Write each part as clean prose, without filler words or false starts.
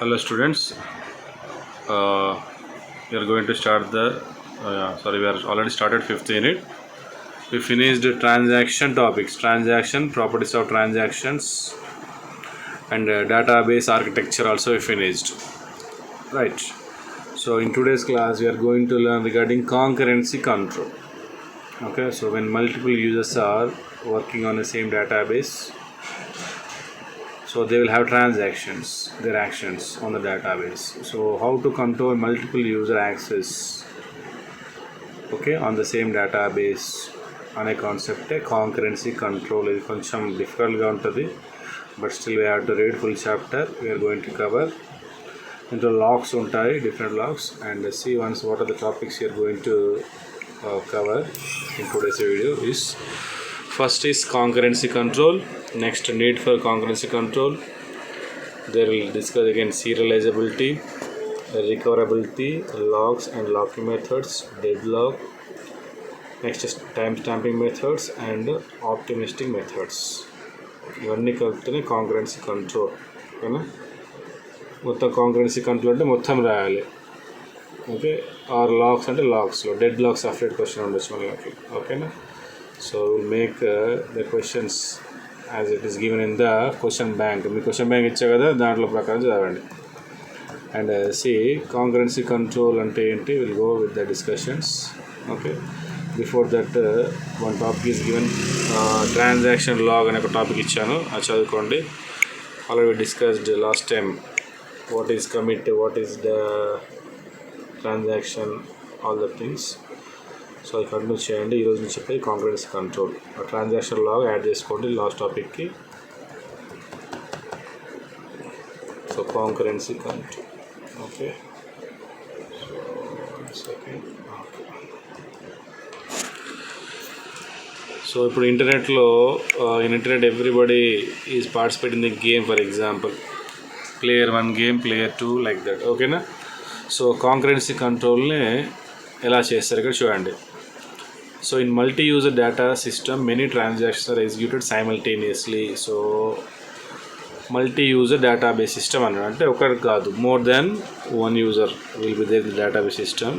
Hello students, we are going to start we are already started 5th unit. We finished the transaction topics, transaction, properties of transactions, and database architecture also we finished, right? So in today's class we are going to learn regarding concurrency control. Okay, so when multiple users are working on the same database, so they will have transactions, their actions on the database. So how to control multiple user access, okay, on the same database అనే concept concurrency control. ఇది కొంచెం డిఫికల్ట్గా ఉంటుంది, but still we have to read full chapter. We're going to cover. ఇంట్లో locks ఉంటాయి, different locks, and see once what are the topics you're going to cover in today's video. Is first is concurrency control, next need for concurrency control. They will discuss again serializability, recoverability, logs and locking methods, deadlock, next is time stamping methods and optimistic methods. ఇవన్నీ కలిపితేనే concurrency control. ఓకేనా, మొత్తం concurrency control అంటే మొత్తం రాయాలి. Okay, are lakhs అంటే లాక్స్లో dead lakhs separate question ఉండొచ్చు మనకి. ఓకేనా, so will make the questions as it is given in the question bank. Me question bank ఇచ్చా కదా, దాంట్లో ప్రకారం చదవండి. అండ్ సి కాంకరెన్సీ కంట్రోల్ అంటే ఏంటి, will go with the discussions. Okay, before that one topic is given, transaction log అనే ఒక topic ఇచ్చాను, అది చదువుకోండి. Already discussed last time what is commit, what is the transaction, all the things. So అది continue చేయండి. ఈరోజు నుంచి చెప్పేది concurrency control. Transaction log add చేసుకోండి లాస్ట్ టాపిక్కి. So concurrency control. Okay, so second. So ఇప్పుడు ఇంటర్నెట్లో in internet everybody is participate in the game. For example player 1 game, player 2, like that. ఓకేనా, సో కాంకరెన్సీ కంట్రోల్ని ఎలా చేస్తారు ఇక్కడ చూడండి. So in multi user data system many transactions are executed simultaneously. So multi user database system అన్నాడు అంటే ఒకటి కాదు, more than 1 user will be there in the database system.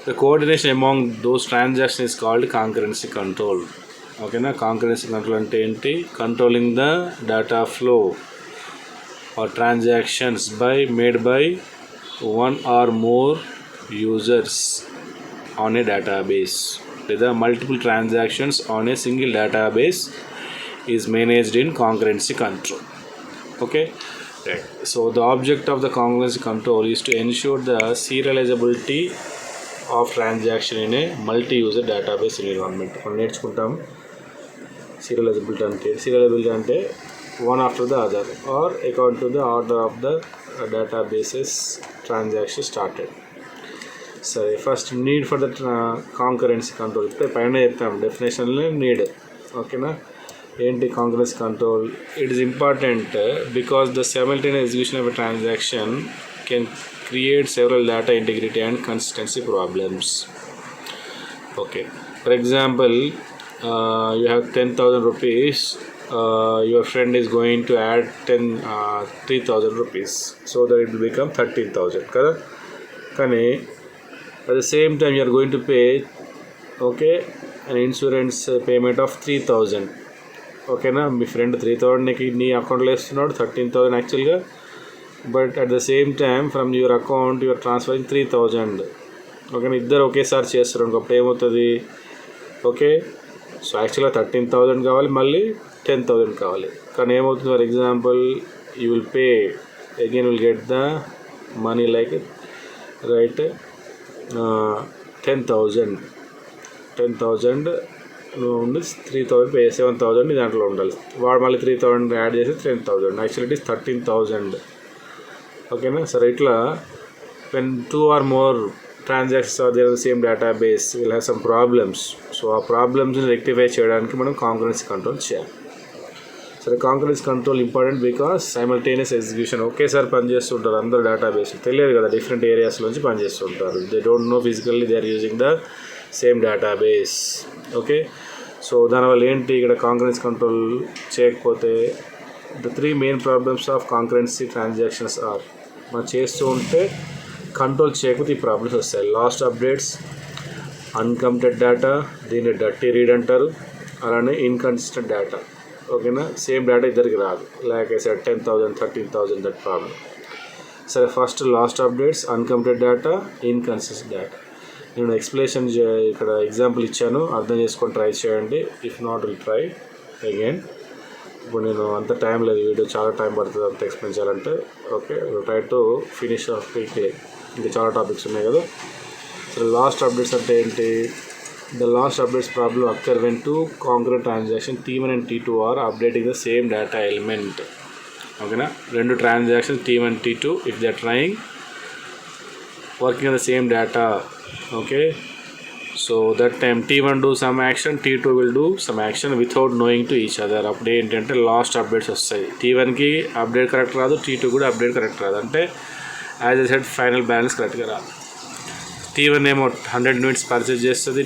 The coordination among those transactions is called concurrency control. ఓకేనా, concurrency control అంటే ఏంటి, controlling the data flow or transactions made by one or more users on a database. లేదా multiple transactions on a single database is managed in concurrency control. Okay, right. So the object of the concurrency control is to ensure the serializability of transaction in a multi-user database environment. మనం నేర్చుకుంటాం serializability అంటే one after the other or according to the order of the databases transaction started. సరే, first need for the concurrency control. ఇప్పుడే పైన చెప్పాము డెఫినేషన్లో need. ఓకేనా, ఏంటి concurrency control? It is important because the simultaneous execution of a transaction can create several data integrity and consistency problems. Okay, for example, you have 10,000 rupees. Your friend is going to add 3,000 rupees, so that it will become 13,000 kada. Kani at the same time you are going to pay, okay, an insurance payment of 3,000. ఓకేనా, మీ friend 3,000కి నీ అకౌంట్లో వేస్తున్నాడు, 13,000 యాక్చువల్గా, but at the same time from your account your transferring 3,000. ఓకేనా, ఇద్దరు ఒకేసారి చేస్తారు అనుకో, ఏమవుతుంది? ఓకే, సో యాక్చువల్గా 13,000 కావాలి, మళ్ళీ 10,000 కావాలి. కానీ ఏమవుతుంది, for example you will pay again, will get the money like right 10,000 ఉండి 3,000 పే, 7,000 దాంట్లో ఉండాలి. వాడు మళ్ళీ 3,000 యాడ్ చేసి 10,000. Actually it is 13,000. ఓకేనా, సరే ఇట్లా when 2 or more transactions are there in the same database will have some problems. So ఆ ప్రాబ్లమ్స్ని రెక్టిఫై చేయడానికి మనం కాంకరెన్సీ కంట్రోల్ చేయాలి. సరే, concurrency control important because simultaneous execution, ఒకేసారి పనిచేస్తుంటారు అందరు డేటాబేస్, తెలియదు కదా, డిఫరెంట్ ఏరియాస్ నుంచి పనిచేస్తుంటారు. They don't know physically they are using the same database. Okay, so దానివల్ల ఏంటి, ఇక్కడ కాంకరెన్సీ కంట్రోల్ చేయకపోతే the 3 main problems of concurrency transactions are, మనం చేస్తూ ఉంటే కంట్రోల్ చేయకపోతే ఈ ప్రాబ్లమ్స్ వస్తాయి. లాస్ట్ అప్డేట్స్, అన్కంప్లీటెడ్ డేటా, దీన్ని డర్టీ రీడ్ అంటారు, అలానే ఇన్కన్సిస్టెంట్ డేటా. ఓకేనా, సేమ్ డేటా ఇద్దరికి రాదు. Like I said 10,000 13,000 that problem. సరే, first lost updates, uncompleted data, inconsistent data. నేను ఎక్స్ప్లెనేషన్ ఇక్కడ ఎగ్జాంపుల్ ఇచ్చాను, అర్థం చేసుకొని ట్రై చేయండి. If not will try again. ఇప్పుడు నేను అంత టైం లేదు, వీడియో చాలా టైం పడుతుంది అంత ఎక్స్ప్లెయిన్ చేయాలంటే. Okay, try to finish off quickly, ఇంకా చాలా టాపిక్స్ ఉన్నాయి కదా. సరే, లాస్ట్ అప్డేట్స్ అంటే ఏంటి? The last updates problem occur when two concurrent transactions T1 and T2 are updating the same data element. Okay, రెండు transactions T1 and T2, if they are trying working on the same data, okay, so that time T1 do some action, T2 will do some action without knowing to each other. అప్పుడు ఏంటంటే last updates వస్తాయి. T1కి update correct రాదు, T2 కూడా update correct రాదు. అంటే as a said final balance కరెక్ట్గా రాదు. T1 ఏమో 100 యూనిట్స్ పర్చేజ్ చేస్తుంది,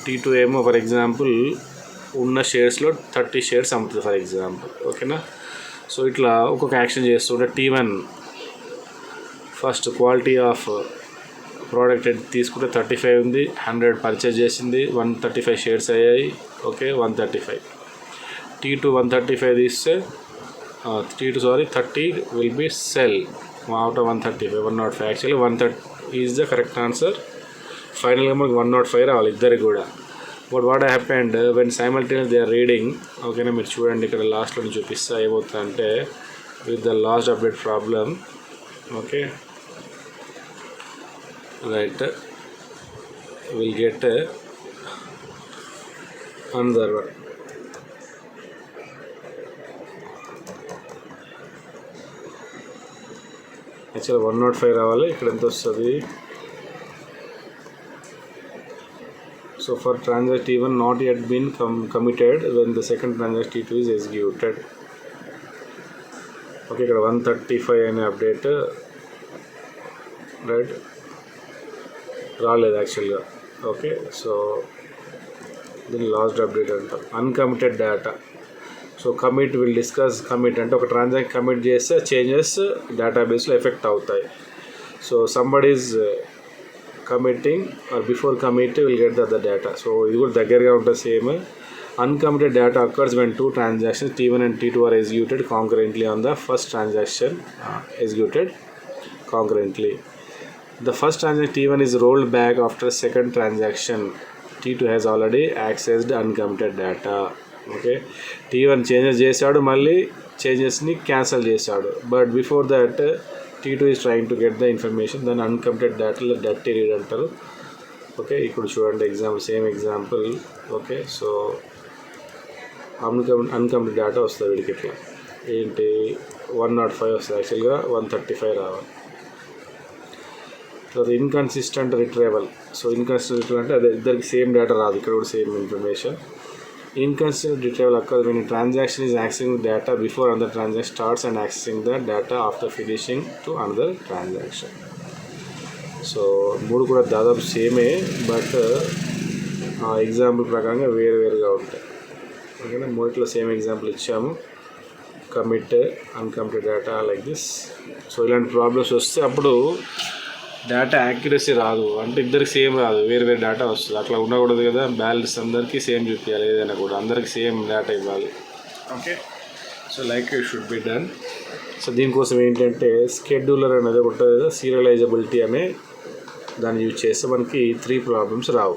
T2 ఏమో ఫర్ ఎగ్జాంపుల్ ఉన్న షేర్స్లో 30 షేర్స్ అమ్ముతుంది ఫర్ ఎగ్జాంపుల్. ఓకేనా, సో ఇట్లా ఒక్కొక్క యాక్షన్ చేస్తుంటే T1 first quality of product తీసుకుంటే 35 ఉంది, 100 పర్చేజ్ చేసింది, 135 షేర్స్ అయ్యాయి. ఓకే, 135. T2 135 తీస్తే T2 30 will be sell out of 135, 105. Actually 130 is the correct answer. ఫైనల్గా మనకు 105 రావాలి ఇద్దరికి కూడా. But what happened when simultaneous they are reading. ఓకేనా, మీరు చూడండి ఇక్కడ లాస్ట్లో చూపిస్తా ఏమవుతుంది అంటే with the last update problem. Okay, right, will get another one. Actual 105 రావాలి, ఇక్కడ ఎంత వస్తుంది? So for transaction T1 not yet been committed when the second transaction T2 is executed. Okay, ఇక్కడ 135 అనే అప్డేట్ రైట్ రాలేదు యాక్చువల్గా. ఓకే, సో దీన్ని lost update అంటాం. Uncommitted data. So commit will discuss. Commit అంటే ఒక ట్రాన్సాక్షన్ కమిట్ చేస్తే చేంజెస్ డేటాబేస్లో ఎఫెక్ట్ అవుతాయి. So somebody is committing or before commit will get the other data. So ఇది కూడా దగ్గరగా ఉంటుంది same. Uncommitted data occurs when two transactions T1 and T2 are executed concurrently on the first transaction executed కాంకరెంట్లీ. The first transaction T1 is rolled back after second transaction. T2 has already accessed uncommitted data. Okay, T1 changes చేశాడు, మళ్ళీ చేంజెస్ని cancel చేశాడు. But before that T2 is trying to get the information. దాన్ని uncompleted డేటాలో dirty read అంటారు. Okay, ఇప్పుడు చూడండి example, same example. Okay, so incomplete data వస్తుంది వీడికి. ఇట్లా ఏంటి 105 వస్తుంది, యాక్చువల్గా 135 రావాలి. తర్వాత inconsistent retrieval. So inconsistent retrieval అంటే అదే ఇద్దరికి సేమ్ డేటా రాదు, ఇక్కడ కూడా same information. Inconsistent retrieval occurs when a transaction is accessing the data before another transaction starts and accessing the data after finishing to another transaction. So మూడు కూడా దాదాపు సేమే, బట్ ఎగ్జాంపుల్ ప్రకారంగా వేరుగా ఉంటాయి. ఓకేనా, మూడిట్లో సేమ్ ఎగ్జాంపుల్ ఇచ్చాము. Commit, incomplete data like this. So ఇలాంటి ప్రాబ్లమ్స్ వస్తే అప్పుడు డేటా యాక్యురసీ రాదు, అంటే ఇద్దరికి సేమ్ రాదు, వేరు డేటా వస్తుంది. అట్లా ఉండకూడదు కదా, బ్యాలెన్స్ అందరికీ సేమ్ చూపించాలి, ఏదైనా కూడా అందరికీ సేమ్ డేటా ఇవ్వాలి. Okay, so like it should be done. So దీనికోసం ఏంటంటే స్కెడ్యూలర్ అనేది ఉంటుంది కదా, సీరియలైజబిలిటీ అనే దాన్ని యూజ్ చేస్తే మనకి 3 problems Rao.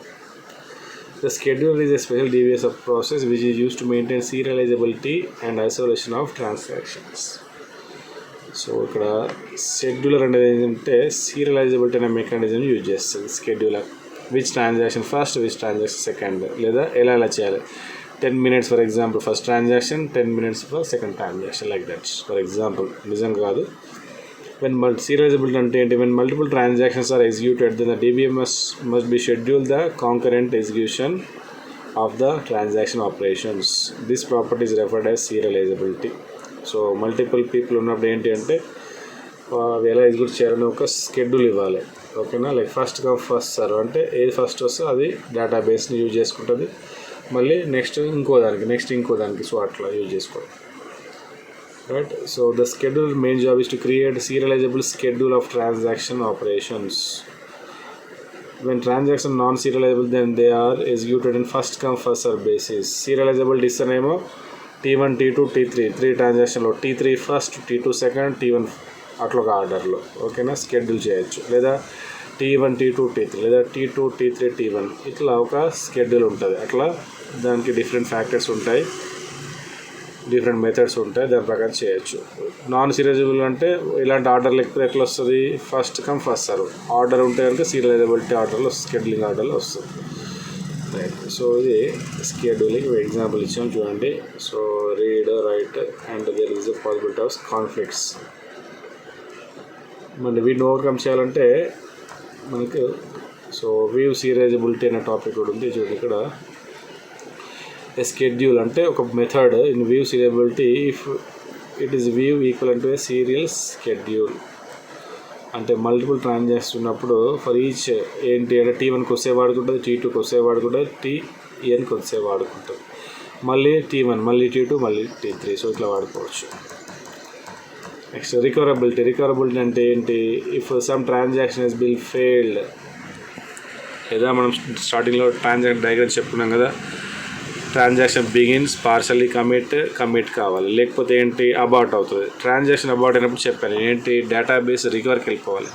The scheduler is a special DBS of process which is used to maintain serializability and isolation of transactions. So ఇక్కడ షెడ్యూలర్ అనేది ఏంటంటే సీరియలైజబిలిటీ అనే మెకానిజం యూజ్ చేస్తుంది scheduler. Which transaction first, which transaction second, లేదా ఎలా చేయాలి. 10 minutes for example first transaction, 10 minutes for second transaction, like that's for example. నిజం కాదు. వెన్ సీరియలైజబిలిటీ అంటే ఏంటి? When multiple transactions are executed then the DBMS must be schedule the concurrent execution of the transaction operations. This property is referred as serializability. So multiple people ఉన్నప్పుడు ఏంటి అంటే అవి ఎలా execute చేయాలని ఒక స్కెడ్యూల్ ఇవ్వాలి. ఓకేనా, like first come first serve అంటే ఏది ఫస్ట్ వస్తే అది డేటాబేస్ని యూజ్ చేసుకుంటుంది, మళ్ళీ నెక్స్ట్ ఇంకో దానికి. సో అట్లా యూజ్ చేసుకోవాలి. right? So the schedule main job is to create a serializable schedule of transaction operations. When transaction non-serializable, then they are executed in first come first serve basis. Serializable ఇస్తేనేమో T1 T2 T3 ట్రాన్సాక్షన్లో T3 first T2 second T1 అట్లా ఒక ఆర్డర్లో ఓకేనా schedule చేయొచ్చు, లేదా T1 T2 T3 లేదా T2 T3 T1 ఇట్లా ఒక స్కెడ్యూల్ ఉంటుంది. అట్లా దానికి డిఫరెంట్ ఫ్యాక్టర్స్ ఉంటాయి, డిఫరెంట్ మెథడ్స్ ఉంటాయి, దాని ప్రకారం చేయొచ్చు. నాన్ సీరియలైజబుల్ అంటే ఇలాంటి ఆర్డర్ లేకపోతే ఎట్లా వస్తుంది, first come first serve order ఉంటే కనుక సీరియలైజబిలిటీ ఆర్డర్లో స్కెడ్యూలింగ్ ఆర్డర్లో వస్తుంది. రైట్, సో ఇది స్కెడ్యూలింగ్ ఎగ్జాంపుల్ ఇచ్చాము చూడండి. So read write and there is a possibility of conflicts. మరి వీటిని ఓవర్కమ్ చేయాలంటే మనకు సో వ్యూ సీరియలైజబిలిటీ అనే టాపిక్ కూడా ఉంది చూడండి. ఇక్కడ ఏ స్కెడ్యూల్ అంటే ఒక method in view serializability if it is view equal to a serial schedule. అంటే మల్టిపుల్ ట్రాన్సాక్షన్ ఉన్నప్పుడు ఫర్ ఈచ్ ఏంటి అంటే T1కి వస్తే వాడుకుంటుంది, T2కి వస్తే వాడుకుంటుంది, Tnకి వస్తే వాడుకుంటుంది, మళ్ళీ T1 మళ్ళీ T2 మళ్ళీ T3. సో ఇట్లా వాడుకోవచ్చు. నెక్స్ట్ రికవరబిలిటీ అంటే ఏంటి, if some transaction is bill failed, లేదా మనం స్టార్టింగ్లో ట్రాన్సాక్షన్ డయాగ్రామ్ చెప్పుకున్నాం కదా, ట్రాన్సాక్షన్ బిగిన్స్ పార్షల్లీ కమిట్ కావాలి, లేకపోతే ఏంటి అబార్ట్ అవుతుంది. ట్రాన్సాక్షన్ అబార్ట్ అయినప్పుడు చెప్పాను ఏంటి డేటాబేస్ రికవర్కి వెళ్ళిపోవాలి.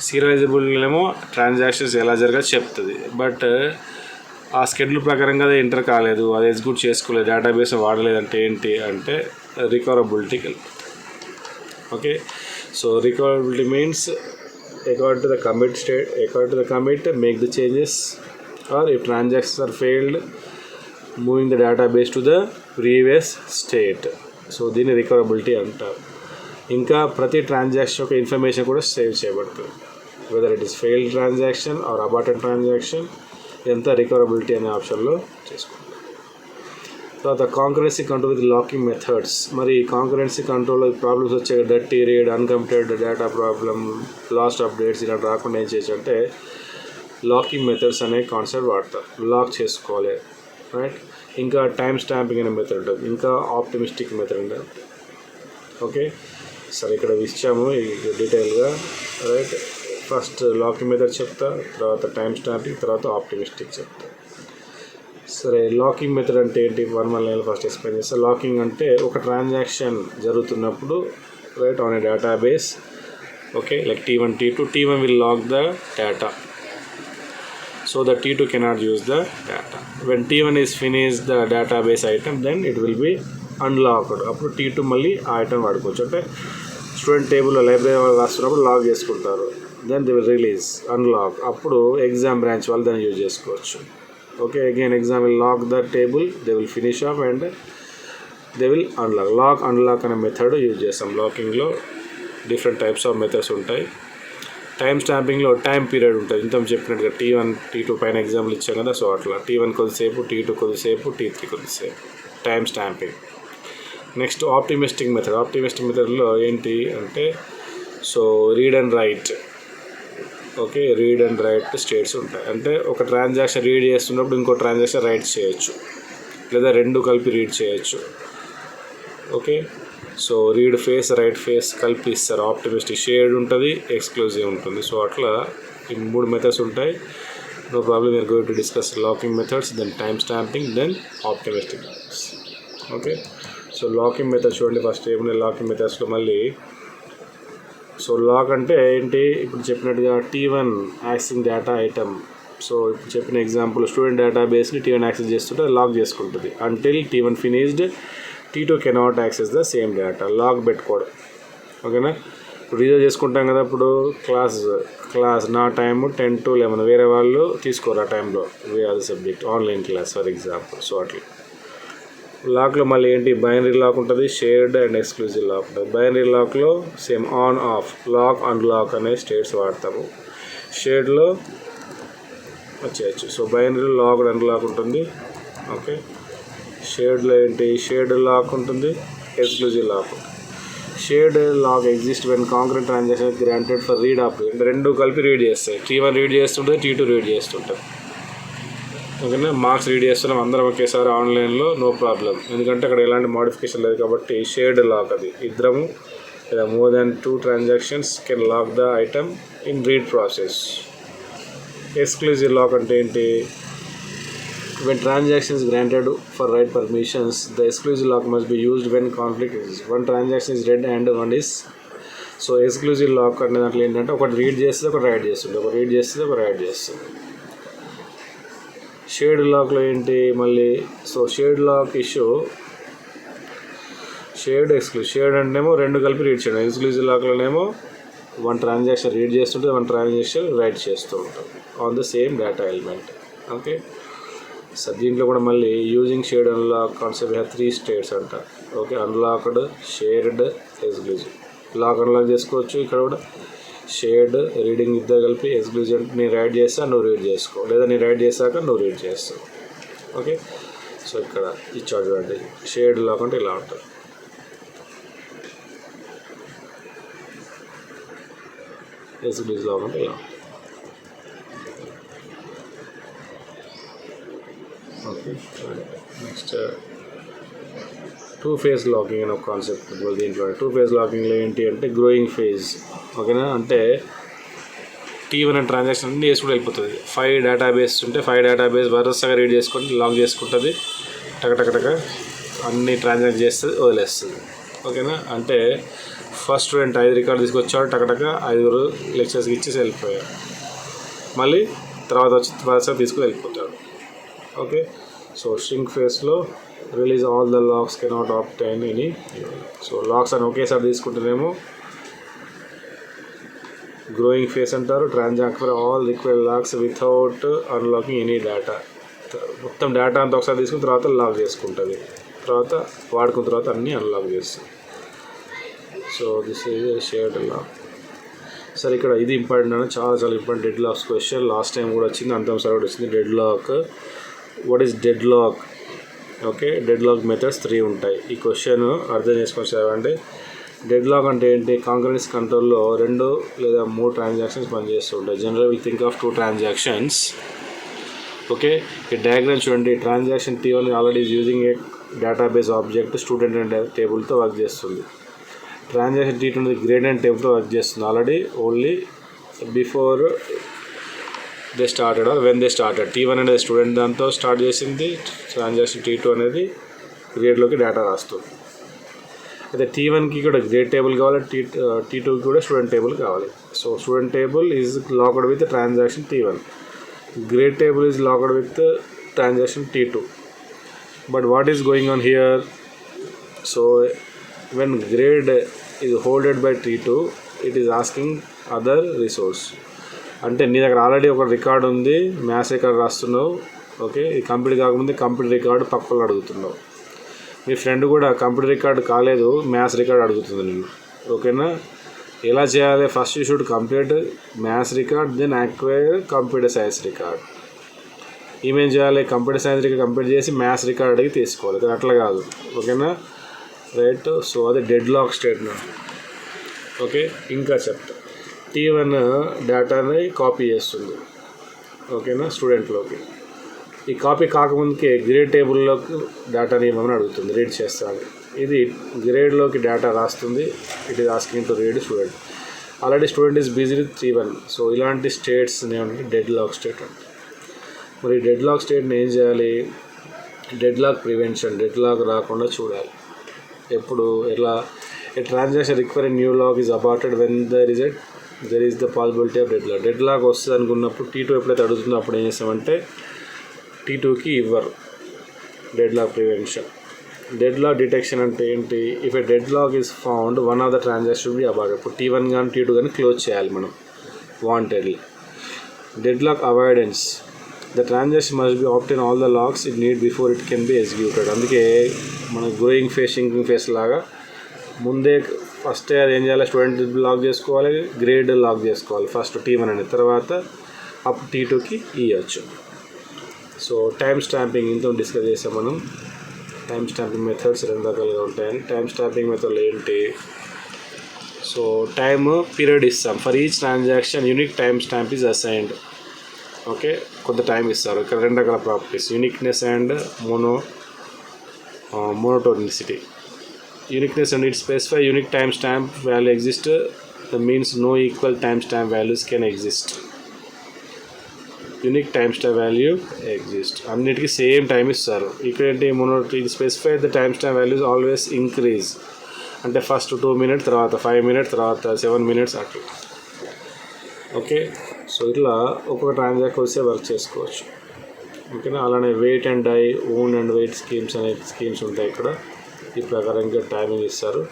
సీరియలైజబుల్ ఏమో ట్రాన్సాక్షన్స్ ఎలా జరగాలో చెప్తుంది, బట్ ఆ స్కెడ్యూల్ ప్రకారంగా అది ఎంటర్ కాలేదు, అది ఎగ్జిక్యూట్ చేసుకోలేదు, డేటాబేస్ వాడలేదంటే ఏంటి అంటే రికవరబిలిటీకి వెళ్ళిపోతుంది. Okay, so recoverability means according to the commit make the changes, or if transactions are failed moving the database to the previous state. So దీన్ని రికవరబిలిటీ అంటారు. ఇంకా ప్రతి ట్రాన్సాక్షన్ యొక్క ఇన్ఫర్మేషన్ కూడా సేవ్ చేయబడుతుంది, whether it is failed transaction are aborted transaction, ఎంత recoverability అనే ఆప్షన్లో చేసుకుంటాం. తర్వాత concurrency control with locking methods. మరి కాంకరెన్సీ కంట్రోల్లో ప్రాబ్లమ్స్ వచ్చే dirty read, uncompleted data problem, last updates ఇలాంటి రాకుండా ఏం చేయొచ్చు అంటే లాకింగ్ మెథడ్స్ అనే కాన్సెప్ట్ వాడతారు. లాక్ చేసుకోవాలి, రైట్. ఇంకా టైం స్టాంపింగ్ అనే మెథడ్ ఉంటుంది, ఇంకా ఆప్టిమిస్టిక్ మెథడ్ ఉంటుంది. ఓకే, సరే ఇక్కడ ఇచ్చాము డీటెయిల్గా, రైట్. ఫస్ట్ లాకింగ్ మెథడ్ చెప్తా, తర్వాత టైం స్టాంపింగ్, తర్వాత ఆప్టిమిస్టిక్ చెప్తా. సరే, లాకింగ్ మెథడ్ అంటే ఏంటి నేను ఫస్ట్ ఎక్స్ప్లెయిన్ చేస్తాను. లాకింగ్ అంటే ఒక ట్రాన్సాక్షన్ జరుగుతున్నప్పుడు right on a database, okay, like T1 T2 will lock the data so that T2 cannot use the data. When T1 is finished the database item, then it will be unlocked. అప్పుడు T2 మళ్ళీ ఆ item వాడుకోవచ్చు. అంటే student టేబుల్లో library వాళ్ళు రాస్తున్నప్పుడు lock చేసుకుంటారు, then they will release unlock, అప్పుడు ఎగ్జామ్ బ్రాంచ్ వాళ్ళు దాన్ని యూజ్ చేసుకోవచ్చు. Okay, again exam will lock the table, they will finish up and they will unlock. Unlock అనే మెథడ్ యూజ్ చేస్తాం. లాకింగ్లో డిఫరెంట్ టైప్స్ ఆఫ్ మెథడ్స్ ఉంటాయి. Time స్టాంపింగ్లో time period ఉంటుంది, ఇంత చెప్పినట్టుగా T1 T2 పైన ఎగ్జాంపుల్ ఇచ్చాం కదా, సో అట్లా T1 కొద్దిసేపు, T2 కొద్దిసేపు, T3 కొద్దిసేపు, టైం స్టాంపింగ్. నెక్స్ట్ ఆప్టిమిస్టిక్ మెథడ్లో ఏంటి అంటే so read and right. Okay, read and right states ఉంటాయి. అంటే ఒక ట్రాన్సాక్షన్ రీడ్ చేస్తున్నప్పుడు ఇంకో ట్రాన్సాక్షన్ రైట్ చేయొచ్చు, లేదా రెండు కలిపి రీడ్ చేయొచ్చు. Okay, so read phase write phase కలిపి ఇస్తారు. ఆప్టిమిస్టిక్ షేర్డ్ ఉంటుంది, ఎక్స్క్లూజివ్ ఉంటుంది. సో అట్లా ఈ 3 మెథడ్స్ ఉంటాయి. No problem, we're going to discuss locking methods, then time stamping, then optimistic methods. Okay, so locking methods చూడండి. ఫస్ట్ ఏమున్నాయి లాకింగ్ మెథడ్స్లో మళ్ళీ. సో లాక్ అంటే ఏంటి, ఇప్పుడు చెప్పినట్టుగా T1 accessing data item. So ఇప్పుడు చెప్పిన ఎగ్జాంపుల్ స్టూడెంట్ డేటాబేస్ని T1 యాక్సెస్ చేస్తుంటే లాక్ చేసుకుంటుంది. Until T1 finished T2 cannot access the same data. Lock పెట్టుకోవడం, ఓకేనా. ఇప్పుడు రీజర్వ్ చేసుకుంటాం కదా, ఇప్పుడు క్లాస్ నా టైము 10 to 11, వేరే వాళ్ళు తీసుకోరు ఆ టైంలో, అది subject online class for example. So అట్లా లాక్లో మళ్ళీ ఏంటి బైనరీ లాక్ ఉంటుంది, షేర్డ్ అండ్ ఎక్స్క్లూజివ్ లాక్ ఉంటుంది. బైనరీ లాక్లో same on off, lock unlock అనే స్టేట్స్ వాడతాము. షేర్డ్లో వచ్చేయచ్చు. సో బైనరీ లాక్ అన్లాక్ ఉంటుంది. ఓకే, షేర్డ్లో ఏంటి షేర్డ్ లాక్ ఉంటుంది, ఎక్స్క్లూజివ్ లాక్ ఉంటుంది. Shared lock exist when concrete transaction granted for read operation. రెండు కలిపి రీడ్ చేస్తాయి. T1 రీడ్ చేస్తుంటుంది, T2 రీడ్ చేస్తుంటుంది. ఓకేనా. మార్క్స్ రీడ్ చేస్తున్నాం అందరం ఒకేసారి ఆన్లైన్లో, నో ప్రాబ్లం, ఎందుకంటే అక్కడ ఎలాంటి మోడిఫికేషన్ లేదు కాబట్టి. షేర్డ్ లాక్ అది ఇద్దరము లేదా more than 2 transactions can lock the item in read process. Exclusive lock అంటే ఏంటి? When transactions granted for write permissions, the exclusive lock must be used when conflict exists. One transaction is read and one is. So exclusive lock అనే దాంట్లో ఏంటంటే ఒకటి read చేస్తుంది, ఒకటి right చేస్తుంది, ఒకటి రీడ్ చేస్తుంది, ఒకటి రైట్ చేస్తుంది. షేర్డ్ లాక్లో ఏంటి మళ్ళీ? So shared lock issue shared అంటేనేమో రెండు కలిపి రీడ్ చేయడం. ఎక్స్క్లూజివ్ లాక్లోనేమో వన్ ట్రాన్సాక్షన్ రీడ్ చేస్తుంటే వన్ ట్రాన్సాక్షన్ రైట్ చేస్తూ ఉంటాం on the same data element. Okay. So దీంట్లో కూడా మళ్ళీ using shared unlock concept have 3 states అంట. Okay. Unlocked, shared, exclusive. Lock unlock చేసుకోవచ్చు. ఇక్కడ కూడా షేర్డ్ రీడింగ్ ఇద్దరు కలిపి, ఎక్స్క్లూజివ్ నేను రైట్ చేస్తా నువ్వు రీడ్ చేసుకో, లేదా నేను రైట్ చేశాక నువ్వు రీడ్ చేస్తావు. ఓకే. సో ఇక్కడ ఇచ్చాడు చూడండి, షేర్డ్ లాక్ అంటే ఇలా ఉంటుంది. ఎక్స్క్లూజివ్ లాక్ అంటే ఇలా ఉంటుంది. ఓకే. నెక్స్ట్ 2-phase లాకింగ్ అనే ఒక కాన్సెప్ట్ దీంట్లో. 2-phase లాకింగ్లో ఏంటి అంటే గ్రోయింగ్ ఫేజ్. ఓకేనా. అంటే T1 అనే ట్రాన్సాక్షన్ అన్నీ వేసుకుంటూ వెళ్ళిపోతుంది. 5 డేటాబేస్ ఉంటే 5 డేటాబేస్ వరుసగా రీడ్ చేసుకొని లాక్ చేసుకుంటుంది, టక అన్ని ట్రాన్సాక్ట్ చేస్తుంది, వదిలేస్తుంది. ఓకేనా. అంటే ఫస్ట్ స్టూడెంట్ 5 రికార్డు తీసుకొచ్చాడు, టక 5 లెక్చర్స్కి ఇచ్చేసి వెళ్ళిపోయాడు. మళ్ళీ తర్వాత వచ్చి వరుసగా తీసుకుని వెళ్ళిపోతాడు. ఓకే. సో shrink ఫేస్లో release all the locks cannot obtain any. So locks అని ఒకేసారి తీసుకుంటేనేమో గ్రోయింగ్ ఫేస్ అంటారు. Transact for all required locks without unlocking any data. మొత్తం డేటా అంతా ఒకసారి తీసుకున్న తర్వాత లాక్ చేసుకుంటుంది, తర్వాత వాడుకున్న తర్వాత అన్నీ అన్లాక్ చేస్తుంది. So this is shared lock. సరే, ఇక్కడ ఇది ఇంపార్టెంట్ అని చాలా important. Deadlocks question last time కూడా వచ్చింది, అంతం సార్ కూడా వచ్చింది. Deadlock, what is deadlock? Okay. Deadlock methods 3 ఉంటాయి. ఈ క్వశ్చన్ అర్థం చేసుకొని చదవండి. డెడ్ లాక్ అంటే ఏంటి? కాంకరెన్స్ కంట్రోల్లో 2 లేదా 3 ట్రాన్సాక్షన్స్ పనిచేస్తూ ఉంటాయి. General will think of 2 transactions. Okay. ఈ డయాగ్రామ్ చూడండి. Transaction T1 already is using a database object student and టేబుల్తో వర్క్ చేస్తుంది. ట్రాన్సాక్షన్ T2 గ్రేడ్ అండ్ టేబుల్తో వర్క్ చేస్తుంది already, only before they started or when they started. T1 అనేది student దాంతో start చేసింది. Transaction T2 అనేది గ్రేడ్లోకి data రాస్తుంది. అయితే T1కి కూడా గ్రేడ్ టేబుల్ కావాలి, T2కి కూడా స్టూడెంట్ టేబుల్ కావాలి. So student table is locked with transaction T1, grade table is locked with transaction T2. But what is going on here? So when grade is హోల్డెడ్ by T2, it is asking other resource. అంటే నీ దగ్గర already ఒక record ఉంది, maths record రాస్తున్నావు. Okay. ఇది complete కాకముందే complete record పక్కన అడుగుతున్నావు. మీ friend కూడా కంప్లీట్ రికార్డు కాలేదు, మ్యాథ్స్ రికార్డు అడుగుతుంది నేను. ఓకేనా. ఎలా చేయాలి? First you should complete maths record, then acquire computer science record. ఏమేం చేయాలి? కంప్యూటర్ సైన్స్ రికార్డ్ కంప్లీట్ చేసి మ్యాథ్స్ రికార్డ్ అడిగి తీసుకోవాలి, కానీ అట్లా కాదు. ఓకేనా. రైట్. సో అది డెడ్ లాక్ స్టేట్మెంట్. ఓకే. ఇంకా చెప్తా. T1 డేటాని కాపీ చేస్తుంది. ఓకేనా. స్టూడెంట్లోకి ఈ కాపీ కాకముందుకే గ్రేడ్ టేబుల్లోకి డేటాని ఇవ్వమని అడుగుతుంది, రీడ్ చేస్తాను. ఇది గ్రేడ్లోకి డేటా రాస్తుంది. It is asking to read student. Already student is busy with T1. So ఇలాంటి స్టేట్స్ ఏమంటే డెడ్ లాక్ స్టేట్ అంటే. మరి డెడ్ లాక్ స్టేట్ని ఏం చేయాలి? Deadlock prevention, deadlock రాకుండా చూడాలి. ఎప్పుడు ఎలా? A transaction require new lock is aborted when there is the possibility of deadlock. Deadlock వస్తుంది అనుకున్నప్పుడు T2 ఎప్పుడైతే అడుగుతుందో అప్పుడు ఏం చేస్తామంటే T2కి ఇవ్వరు. Deadlock prevention. Deadlock detection అంటే ఏంటి? If a deadlock is found, one of the transaction be aborted. ఇప్పుడు T1 కానీ T2 కానీ క్లోజ్ చేయాలి మనం wantedly. Deadlock avoidance, the transaction must be obtain all the locks it need before it can be executed. అందుకే మన growing face, షింకింగ్ face లాగా ముందే first అది ఏం చేయాలి? స్టూడెంట్ లాక్ చేసుకోవాలి, గ్రేడ్ లాక్ చేసుకోవాలి ఫస్ట్ T1 అనేది, తర్వాత అప్ T2కి ఇవ్వచ్చు. సో టైం స్టాంపింగ్ ఇంత డిస్కస్ చేసాం మనం. టైం స్టాంపింగ్ మెథడ్స్ 2 రకాలుగా ఉంటాయని. టైం స్టాంపింగ్ మెథడ్లు ఏంటి? సో టైమ్ పీరియడ్ ఇస్తాం. For each transaction unique time stamp is assigned. Okay, కొంత టైం ఇస్తారు. ఇక్కడ 2 రకాల properties, uniqueness and monotonicity. Uniqueness and it specify unique timestamp value exist, that means no equal timestamp values can exist. Unique timestamp value exist, అన్నిటికీ same time ఇస్తారు. ఇక్కడ ఏంటి ఇది specify the timestamp values always increase, అంటే first 2 minutes, తర్వాత 5 minutes, తర్వాత 7 minutes అట్లా. Okay, so ఇట్లా ఒక్కొక్క ట్రాన్సాక్షన్ వస్తే వర్క్ చేసుకోవచ్చు. ఓకేనా. అలానే wait and die, wound and wait schemes అనే స్కీమ్స్ ఉంటాయి ఇక్కడ. ఈ ప్రకారంగా టైమింగ్ ఇస్తారు.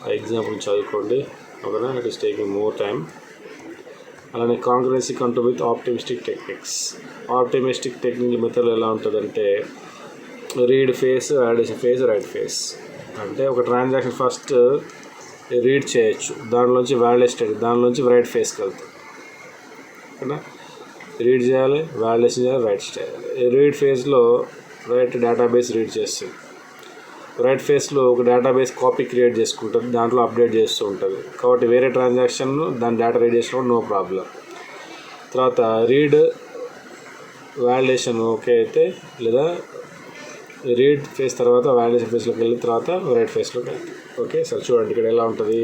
ఆ ఎగ్జాంపుల్ చదువుకోండి. ఓకేనా, it is taking more time. అలానే concurrency control with optimistic techniques. Optimistic technique method ఎలా ఉంటుందంటే read phase, validation phase, write phase. అంటే ఒక ట్రాన్సాక్షన్ ఫస్ట్ రీడ్ చేయొచ్చు, దానిలోంచి వ్యాలిడేషన్, దానిలోంచి రైట్ ఫేస్కి వెళ్తాం. ఓకేనా, రీడ్ చేయాలి, వ్యాలిడేషన్ చేయాలి, రైట్ చేయాలి. రీడ్ ఫేజ్లో రైట్ డేటాబేస్ రీడ్ చేస్తుంది, రైట్ ఫేస్లో ఒక డేటాబేస్ కాపీ క్రియేట్ చేసుకుంటుంది, దాంట్లో అప్డేట్ చేస్తూ ఉంటుంది. కాబట్టి వేరే ట్రాన్సాక్షన్ దాని డేటా రీడ్ చేసినప్పుడు నో ప్రాబ్లం. తర్వాత రీడ్ వ్యాలిడేషన్ ఓకే అయితే, లేదా రీడ్ ఫేస్ తర్వాత వ్యాలిడేషన్ ఫేస్లోకి వెళ్ళిన తర్వాత రైట్ ఫేస్లోకి వెళ్తాం. ఓకే, సరే చూడండి ఇక్కడ ఎలా ఉంటుంది.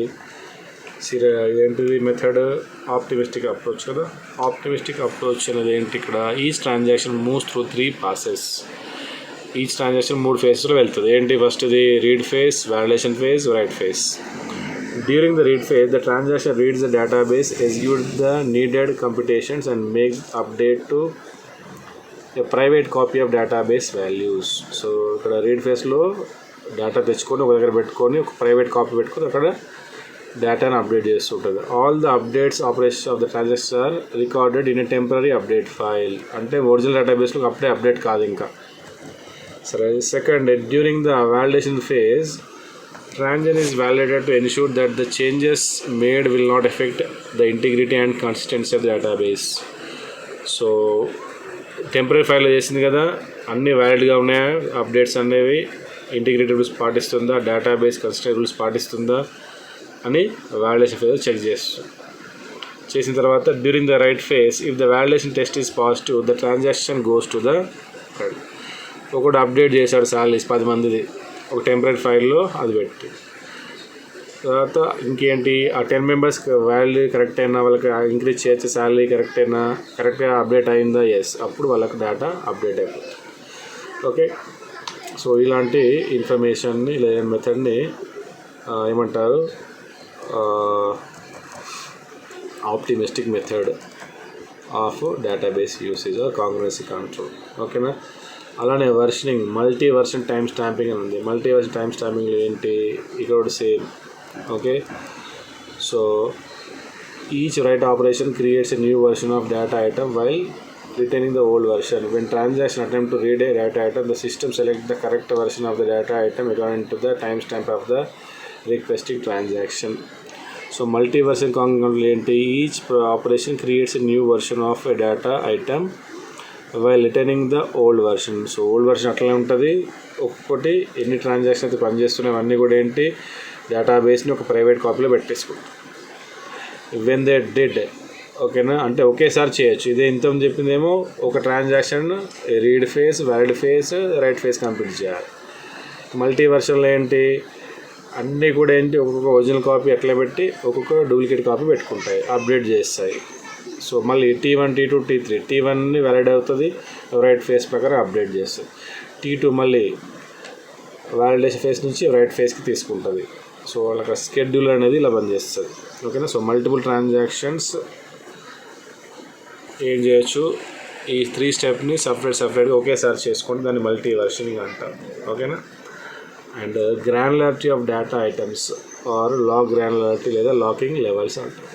ఏంటిది మెథడ్ ఆప్టిమిస్టిక్ అప్రోచ్ కదా. ఆప్టిమిస్టిక్ అప్రోచ్ అనేది ఏంటి, ఇక్కడ each transaction moves through 3 passes. Each transaction 3 phases వెళ్తుంది. ఏంటి ఫస్ట్ ఇది read phase, validation phase, write phase. During the read phase the transaction reads the database, execute the needed computations and makes update to a private copy of database values. So ఇక్కడ read ఫేస్లో data తెచ్చుకొని ఒక దగ్గర పెట్టుకొని ఒక private copy పెట్టుకొని అక్కడ డేటాను అప్డేట్ చేస్తుంటుంది. All the updates operations of the transaction are recorded in a temporary update file. అంటే ఒరిజినల్ డేటాబేస్లో అప్పుడే అప్డేట్ కాదు ఇంకా. సరే, second, during the validation phase transaction is validated to ensure that the changes made will not affect the integrity and consistency of the database. So temporary ఫైల్లో చేసింది కదా, అన్నీ వ్యాలిడ్గా ఉన్నాయా, అప్డేట్స్ అనేవి ఇంటిగ్రిటీ రూల్స్ పాటిస్తుందా, డేటాబేస్ కన్సిస్టెంట్ రూల్స్ పాటిస్తుందా అని వ్యాలిడేషన్ ఫేజ్ చెక్ చేసిన తర్వాత during the write phase if the validation test is positive the transaction goes to the write. ఒకటి అప్డేట్ చేశాడు సాలరీస్ 10 మందిది ఒక టెంపరీ ఫైల్లో, అది పెట్టి తర్వాత ఇంకేంటి ఆ 10 members వాల్యూ కరెక్ట్ అయినా, వాళ్ళకి ఇంక్రీజ్ చేయొచ్చు శాలరీ కరెక్ట్గా అప్డేట్ అయిందా, ఎస్, అప్పుడు వాళ్ళకి డేటా అప్డేట్ అయిపోతుంది. ఓకే, సో ఇలాంటి ఇన్ఫర్మేషన్ని లేదా మెథడ్ని ఏమంటారు, optimistic method of database usage or concurrency control. ఓకేనా. అలానే versioning, multi version time stamping అని ఉంది. మల్టీ వర్షన్ టైం స్టాంపింగ్లో ఏంటి, ఇక్కడ same. Okay, so each write operation creates a new version of data item while retaining the old version. When transaction attempt to read a data item, the system select the correct version of the data item according to the timestamp of the requesting transaction. So multi-version control ఏంటి, each operation creates a new version of a data item while retaining the old version. So old version అట్లనే ఉంటుంది. ఒక్కొక్కటి ఎన్ని transaction అయితే పనిచేస్తున్నాయి అవన్నీ కూడా ఏంటి, డేటాబేస్ని ఒక ప్రైవేట్ కాపీలో పెట్టేసుకుంటాం. వెన్ దే డిడ్, ఓకేనా, అంటే ఒకేసారి చేయొచ్చు. ఇదే ఇంతకుముందు చెప్పిందేమో ఒక transaction read face, valid face, write face complete చేయాలి. మల్టీ వర్షన్లో ఏంటి, అన్నీ కూడా ఏంటి ఒక్కొక్క ఒరిజినల్ కాపీ ఎట్లా పెట్టి ఒక్కొక్క డూప్లికేట్ కాపీ పెట్టుకుంటాయి, అప్డేట్ చేస్తాయి. సో మళ్ళీ T1, T2, T3, T1ని వ్యాలిడ్ అవుతుంది, రైట్ ఫేస్ ప్రకారం అప్డేట్ చేస్తుంది. T2 మళ్ళీ వ్యాలిడేషన్ ఫేస్ నుంచి రైట్ ఫేస్కి తీసుకుంటుంది. సో వాళ్ళకి స్కెడ్యూల్ అనేది ఇలా పనిచేస్తుంది. ఓకేనా. సో మల్టిపుల్ ట్రాన్సాక్షన్స్ ఏం చేయొచ్చు, ఈ 3 స్టెప్ని సపరేట్గా ఒకేసారి చేసుకోండి, దాన్ని మల్టీ వర్షనింగ్ అంటారు. ఓకేనా. And granularity of data items or lock granularity లేదా లాకింగ్ లెవెల్స్ అంటారు.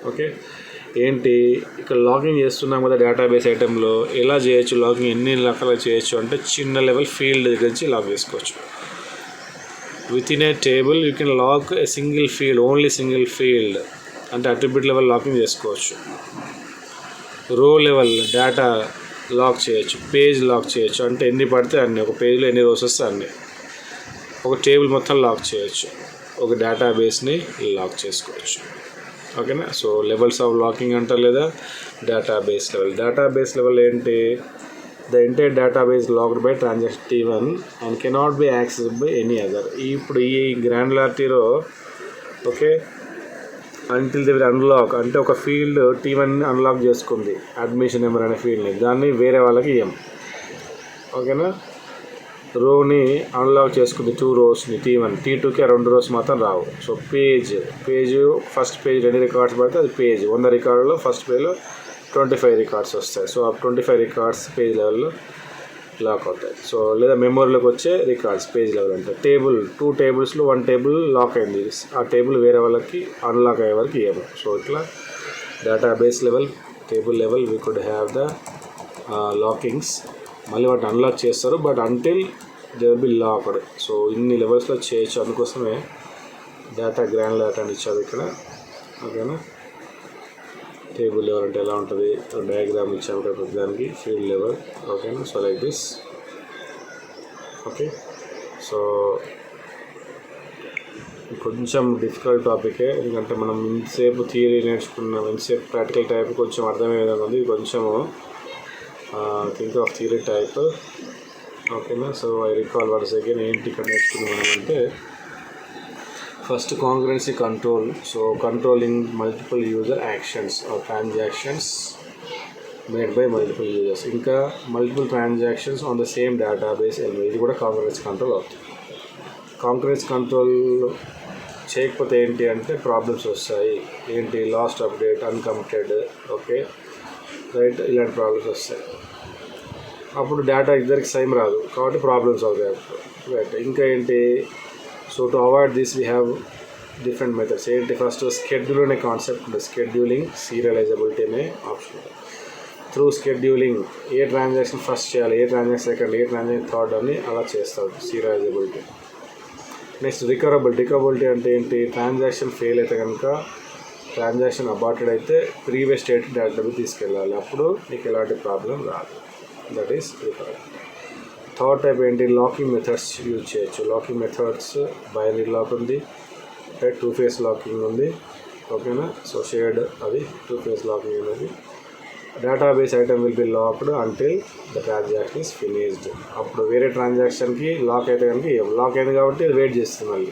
ఓకే, ఏంటి ఇక్కడ లాకింగ్ చేస్తున్నాం కదా డేటాబేస్ ఐటెంలో, ఎలా చేయొచ్చు లాకింగ్, ఎన్ని రకాలు చేయొచ్చు అంటే చిన్న లెవెల్ ఫీల్డ్ దగ్గర నుంచి లాక్ చేసుకోవచ్చు. Within a table you can lock a single field, only single field, అంటే అట్రిబ్యూట్ లెవెల్ లాకింగ్ చేసుకోవచ్చు. రో లెవెల్ డేటా లాక్ చేయొచ్చు, పేజ్ లాక్ చేయొచ్చు, అంటే ఎన్ని పడితే అన్ని, ఒక పేజ్లో ఎన్ని రోస్ వస్తే అన్ని. ఒక టేబుల్ మొత్తం లాక్ చేయొచ్చు, ఒక డేటాబేస్ని లాక్ చేసుకోవచ్చు. ఓకేనా. సో లెవెల్స్ ఆఫ్ లాకింగ్ అంటారు లేదా డేటాబేస్ లెవెల్. డేటాబేస్ లెవెల్ ఏంటి? The entire database locked by transaction T1 and cannot be accessed by any other. ఇప్పుడు ఈ గ్రాన్యులారిటీలో ఓకే అంటిల్ ది అన్లాక్ అంటే ఒక ఫీల్డ్ T1 అన్లాక్ చేసుకుంది అడ్మిషన్ నెంబర్ అనే ఫీల్డ్ని, దాన్ని వేరే వాళ్ళకి ఇవ్వం. ఓకేనా. రోని అన్లాక్ చేసుకుంది 2 రోస్ని T1, T2కి 2 రోస్ మాత్రం రావు. So page first page 2 records పడితే అది పేజ్ 100 రికార్డులో ఫస్ట్ పేజ్లో 25 రికార్డ్స్ వస్తాయి. సో ఆ 25 రికార్డ్స్ పేజ్ లెవెల్లో లాక్ అవుతాయి. సో లేదా మెమరీలోకి వచ్చే రికార్డ్స్ పేజ్ లెవెల్ అంటే టేబుల్ 2 టేబుల్స్లో 1 టేబుల్ లాక్ అయింది, ఆ టేబుల్ వేరే వాళ్ళకి అన్లాక్ అయ్యే వరకు ఇవ్వము. సో ఇట్లా database level, table level we could have the lockings. మళ్ళీ వాటిని అన్లాక్ చేస్తారు but until they will be locked. So ఇన్ని లెవెల్స్లో చేయొచ్చు, అందుకోసమే డేటా గ్రాన్యులారిటీ అని ఇచ్చారు ఇక్కడ. ఓకేనా. టేబుల్ లెవెల్ అంటే ఎలా ఉంటుంది, డయాగ్రామ్ ఇచ్చాము కదా దానికి, ఫీల్డ్ లెవెల్. ఓకేనా. So like this. Okay. So కొంచెం డిఫికల్ట్ టాపికే, ఎందుకంటే మనం ఇంతసేపు థియరీ నేర్చుకున్నాం, ఇంతసేపు ప్రాక్టికల్ టైప్ కొంచెం అర్థమయ్యే విధంగా ఉంది. కొంచెము థింక్ ఆఫ్ థియరీ టైప్. ఓకేనా. So I recall once again ఏంటి ఇక్కడ నేర్చుకున్నాం అంటే first concurrency control. So controlling multiple user actions or transactions made by multiple users, ఇంకా multiple transactions on the same database element, ఇది కూడా కాంకరెన్సీ కంట్రోల్ అవుతుంది. Concurrency control చేయకపోతే ఏంటి అంటే ప్రాబ్లమ్స్ వస్తాయి. ఏంటి lost update, uncommitted, okay right, ఇలాంటి ప్రాబ్లమ్స్ వస్తాయి. అప్పుడు డేటా ఇద్దరికి సేమ్ రాదు కాబట్టి ప్రాబ్లమ్స్ అవుతాయి రైట్. ఇంకా ఏంటి, so to avoid this we have different methods. ఏంటి, ఫస్ట్ షెడ్యూల్ అనే కాన్సెప్ట్ ఉంటుంది. షెడ్యూలింగ్ సీరియలైజబిలిటీ అనే ఆప్షన్. త్రూ షెడ్యూలింగ్ ఏ ట్రాన్సాక్షన్ ఫస్ట్ చేయాలి, ఏ ట్రాన్సాక్షన్ సెకండ్, ఏ ట్రాన్సాక్షన్ థర్డ్ అని అలా చేస్తారు సీరియలైజబిలిటీ. నెక్స్ట్ రికవరబిలిటీ అంటే ఏంటి, ట్రాన్సాక్షన్ ఫెయిల్ అయితే కనుక, ట్రాన్సాక్షన్ అబార్టెడ్ అయితే ప్రీవియస్ స్టేట్ డేటాబేస్ తీసుకెళ్ళాలి, అప్పుడు మీకు ఎలాంటి ప్రాబ్లం రాదు. That is recoverability. Third type ఏంటి, లాకింగ్ మెథడ్స్ యూజ్ చేయొచ్చు. లాకింగ్ మెథడ్స్ బైనరీ లాక్ ఉంది, రైట్, 2 ఫేస్ లాకింగ్ ఉంది. ఓకేనా. సో షేర్డ్ అది 2 ఫేస్ లాకింగ్ అనేది. Database item will be locked until the transaction is finished. అప్పుడు వేరే ట్రాన్సాక్షన్కి లాక్ అయితే కనుక లాక్ అయింది కాబట్టి అది వెయిట్ చేస్తుంది మళ్ళీ.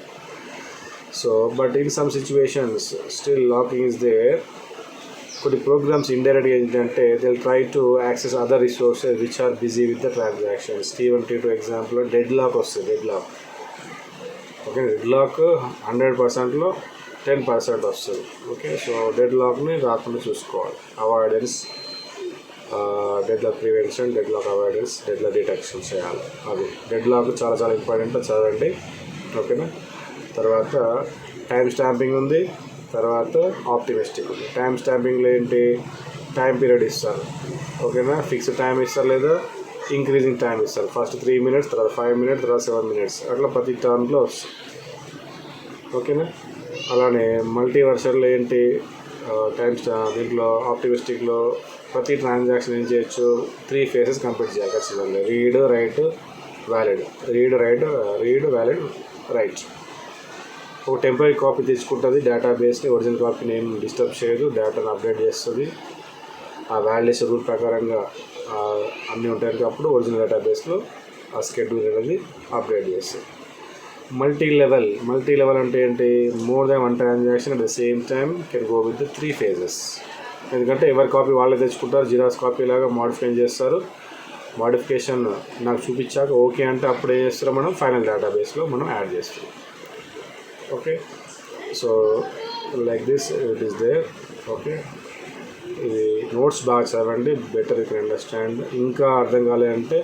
So but in some situations still locking is there. కొన్ని ప్రోగ్రామ్స్ ఇండైరెక్ట్గా ఏంటంటే they will try to access other resources which are busy with the transactions. T1 T2 example deadlock వస్తుంది. Deadlock okay, deadlock 100%లో 10% వస్తుంది. Okay. So డెడ్ లాక్ని రాకుండా చూసుకోవాలి. Avoidance, deadlock prevention, deadlock avoidance, deadlock detection చేయాలి. అది dead lock చాలా చాలా ఇంపార్టెంట్, చదవండి. ఓకేనా. తర్వాత టైం స్టాంపింగ్ ఉంది, తర్వాత ఆప్టిమిస్టిక్ ఉంది. టైం స్టాంపింగ్లో ఏంటి, టైం పీరియడ్ ఇస్తారు. ఓకేనా. ఫిక్స్డ్ టైం ఇస్తారు లేదా ఇంక్రీజింగ్ టైం ఇస్తారు. ఫస్ట్ 3 minutes, తర్వాత 5 minutes, తర్వాత 7 minutes, అట్లా ప్రతి టర్న్లో వస్తుంది. ఓకేనా. అలానే మల్టీ వర్షన్లో ఏంటి, దీంట్లో ఆప్టిమిస్టిక్లో ప్రతి ట్రాన్సాక్షన్ ఏం చేయొచ్చు, 3 phases కంప్లీట్ చేయాలి ఖచ్చితంగా. Read, right, valid. Read valid, right. ఒక టెంపరీ కాపీ తెచ్చుకుంటుంది డేటాబేస్ని, ఒరిజినల్ కాపీని ఏం డిస్టర్బ్ చేయదు, డేటాను అప్డేట్ చేస్తుంది. ఆ వ్యాలిడేషన్ రూల్ ప్రకారంగా అన్నీ ఉంటాయి. అప్పుడు ఒరిజినల్ డేటాబేస్లో ఆ షెడ్యూల్ అనేది అప్డేట్ చేస్తుంది. మల్టీ లెవెల్ అంటే ఏంటి, more than 1 transaction at the same time can go with 3 phases. ఎందుకంటే ఎవరి కాపీ వాళ్ళే తెచ్చుకుంటారు, జిరాక్స్ కాపీ లాగా మాడిఫై చేస్తారు. మాడిఫికేషన్ నాకు చూపించాక ఓకే అంటే అప్పుడు ఏం చేస్తారో మనం ఫైనల్ డేటాబేస్లో మనం యాడ్ చేస్తాం. Okay. So like this it is there. Okay. ఇది నోట్స్ బాగా చదవండి, బెటర్ యూ కెన్ అండర్స్టాండ్. ఇంకా అర్థం కాలేదంటే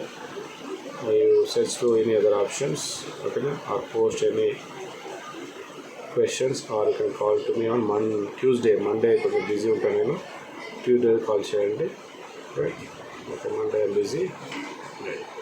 you search through any other options, okay, or post any questions, or you can call to me on Monday కొంచెం busy ఉంటాను నేను, Tuesday call చేయండి. Right. Okay, Monday I'm busy. Right.